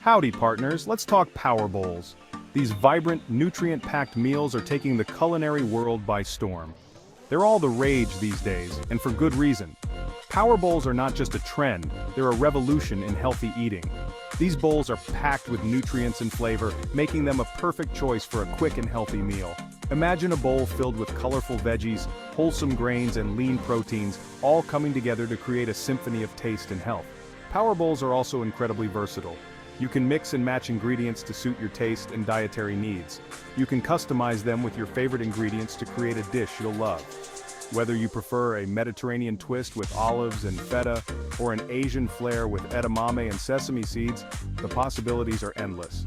Howdy partners, let's talk power bowls. These vibrant, nutrient-packed meals are taking the culinary world by storm. They're all the rage these days, and for good reason. Power bowls are not just a trend, they're a revolution in healthy eating. These bowls are packed with nutrients and flavor, making them a perfect choice for a quick and healthy meal. Imagine a bowl filled with colorful veggies, wholesome grains and lean proteins, all coming together to create a symphony of taste and health. Power bowls are also incredibly versatile. You can mix and match ingredients to suit your taste and dietary needs. You can customize them with your favorite ingredients to create a dish you'll love. Whether you prefer a Mediterranean twist with olives and feta, or an Asian flair with edamame and sesame seeds, the possibilities are endless.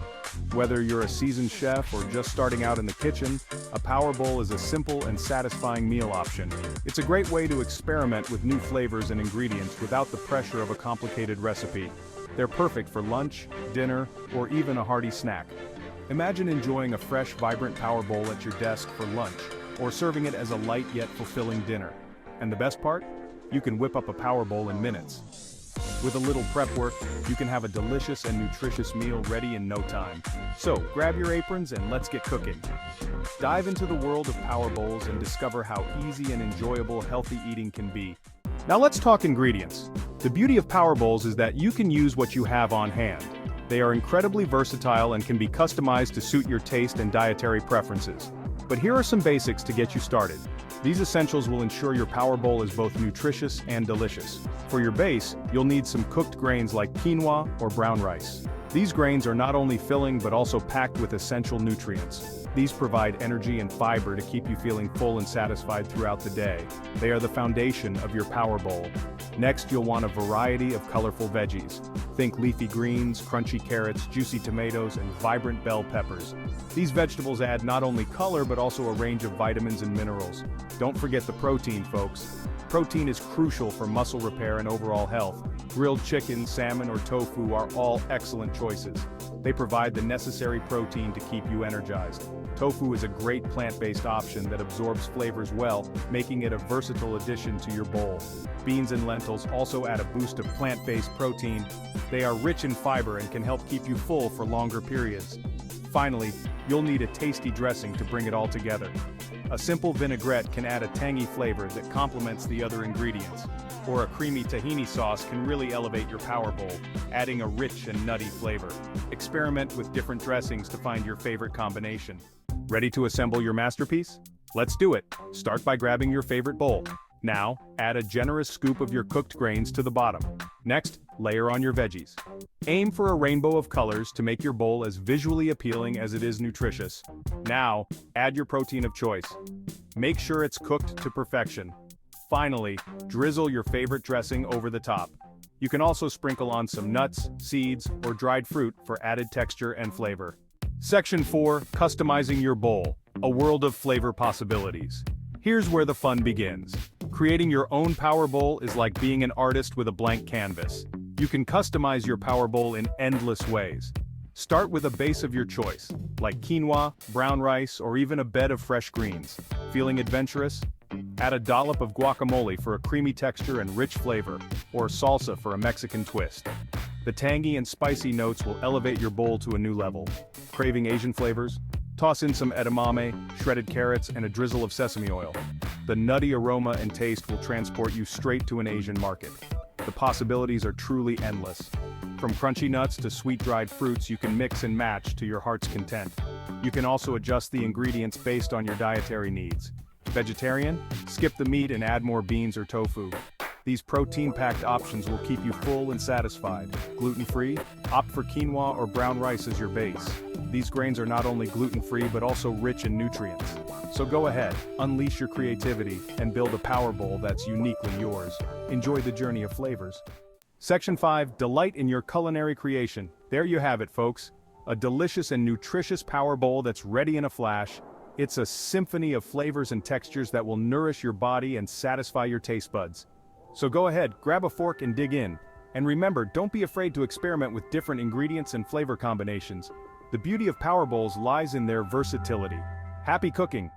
Whether you're a seasoned chef or just starting out in the kitchen, a power bowl is a simple and satisfying meal option. It's a great way to experiment with new flavors and ingredients without the pressure of a complicated recipe. They're perfect for lunch, dinner, or even a hearty snack. Imagine enjoying a fresh, vibrant power bowl at your desk for lunch, or serving it as a light yet fulfilling dinner. And the best part? You can whip up a power bowl in minutes. With a little prep work, you can have a delicious and nutritious meal ready in no time. So, grab your aprons and let's get cooking. Dive into the world of power bowls and discover how easy and enjoyable healthy eating can be. Now let's talk ingredients. The beauty of power bowls is that you can use what you have on hand. They are incredibly versatile and can be customized to suit your taste and dietary preferences. But here are some basics to get you started. These essentials will ensure your power bowl is both nutritious and delicious. For your base, you'll need some cooked grains like quinoa or brown rice. These grains are not only filling but also packed with essential nutrients. These provide energy and fiber to keep you feeling full and satisfied throughout the day. They are the foundation of your power bowl. Next, you'll want a variety of colorful veggies. Think leafy greens, crunchy carrots, juicy tomatoes, and vibrant bell peppers. These vegetables add not only color but also a range of vitamins and minerals. Don't forget the protein, folks. Protein is crucial for muscle repair and overall health. Grilled chicken, salmon, or tofu are all excellent choices. They provide the necessary protein to keep you energized. Tofu is a great plant-based option that absorbs flavors well, making it a versatile addition to your bowl. Beans and lentils also add a boost of plant-based protein. They are rich in fiber and can help keep you full for longer periods. Finally, you'll need a tasty dressing to bring it all together. A simple vinaigrette can add a tangy flavor that complements the other ingredients, or a creamy tahini sauce can really elevate your power bowl, adding a rich and nutty flavor. Experiment with different dressings to find your favorite combination. Ready to assemble your masterpiece? Let's do it. Start by grabbing your favorite bowl. Now, add a generous scoop of your cooked grains to the bottom. Next, layer on your veggies. Aim for a rainbow of colors to make your bowl as visually appealing as it is nutritious. Now, add your protein of choice. Make sure it's cooked to perfection. Finally, drizzle your favorite dressing over the top. You can also sprinkle on some nuts, seeds, or dried fruit for added texture and flavor. Section 4, Customizing your bowl. A world of flavor possibilities. Here's where the fun begins. Creating your own power bowl is like being an artist with a blank canvas. You can customize your power bowl in endless ways. Start with a base of your choice, like quinoa, brown rice, or even a bed of fresh greens. Feeling adventurous? Add a dollop of guacamole for a creamy texture and rich flavor, or salsa for a Mexican twist. The tangy and spicy notes will elevate your bowl to a new level. Craving Asian flavors? Toss in some edamame, shredded carrots, and a drizzle of sesame oil. The nutty aroma and taste will transport you straight to an Asian market. The possibilities are truly endless. From crunchy nuts to sweet dried fruits, you can mix and match to your heart's content. You can also adjust the ingredients based on your dietary needs. Vegetarian? Skip the meat and add more beans or tofu. These protein-packed options will keep you full and satisfied. Gluten-free? Opt for quinoa or brown rice as your base. These grains are not only gluten-free but also rich in nutrients. So go ahead, unleash your creativity, and build a power bowl that's uniquely yours. Enjoy the journey of flavors. Section 5, Delight in your culinary creation. There you have it, folks. A delicious and nutritious power bowl that's ready in a flash. It's a symphony of flavors and textures that will nourish your body and satisfy your taste buds. So go ahead, grab a fork and dig in. And remember, don't be afraid to experiment with different ingredients and flavor combinations. The beauty of power bowls lies in their versatility. Happy cooking!